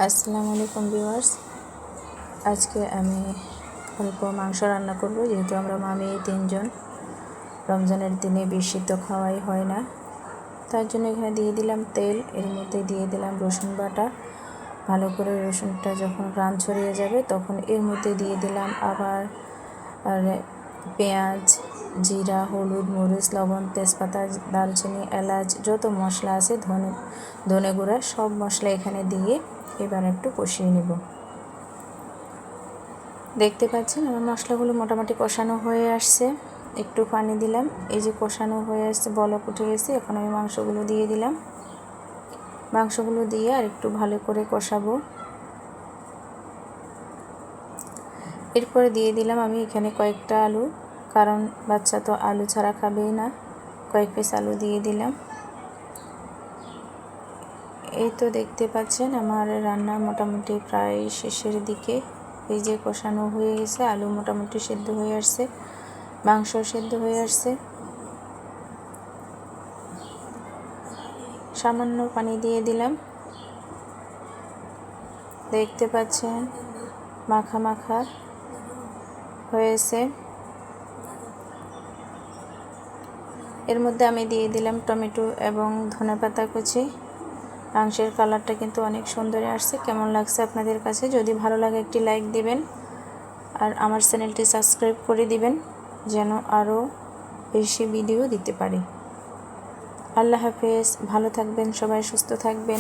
আসসালামু আলাইকুম ভিউয়ার্স। আজকে আমি অল্প মাংস রান্না করব, যেহেতু আমরা মামি তিনজন। রমজানের দিনে বেশি তো খাওয়াই হয় না, তার জন্য এখানে দিয়ে দিলাম তেল, এর মধ্যে দিয়ে দিলাম রসুন বাটা। ভালো করে রসুনটা যখন ঘ্রাণ ছড়িয়ে যাবে তখন এর মধ্যে দিয়ে দিলাম আবার পেঁয়াজ, জিরা, হলুদ, মরিচ, লবণ, তেজপাতা, দারচিনি, এলাচ, যত মশলা আছে, ধনে গুঁড়া, সব মশলা এখানে দিয়ে এবার একটু কষিয়ে নেব। দেখতে পাচ্ছেন আমার মশলাগুলো মোটামুটি কষানো হয়ে আসছে। একটু পানি দিলাম, এই যে কষানো হয়ে আসছে, বলক উঠে গেছে। এখন আমি মাংসগুলো দিয়ে দিলাম। মাংসগুলো দিয়ে আর একটু ভালো করে কষাবো। এরপরে দিয়ে দিলাম আমি এখানে কয়েকটা আলু, কারণ বাচ্চা তো আলু ছাড়া খাবেই না। কয়েক পিস আলু দিয়ে দিলাম। এই তো দেখতে পাচ্ছেন আমার রান্না মোটামুটি প্রায় শেষের দিকে। এই যে কষানো হয়ে গেছে, আলু মোটামুটি সেদ্ধ হয়ে আসছে, মাংস সেদ্ধ হয়ে আসছে। সামান্য পানি দিয়ে দিলাম। দেখতে পাচ্ছেন মাখা মাখা হয়েছে। এর মধ্যে আমি দিয়ে দিলাম টমেটো এবং ধনেপাতা কুচি। মাংসের কালারটা কিন্তু অনেক সুন্দর আসছে। কেমন লাগছে আপনাদের কাছে? যদি ভালো লাগে একটি লাইক দিবেন আর আমার চ্যানেলটি সাবস্ক্রাইব করে দিবেন, যেন আরও বেশি ভিডিও দিতে পারি। আল্লাহ হাফেজ, ভালো থাকবেন সবাই, সুস্থ থাকবেন।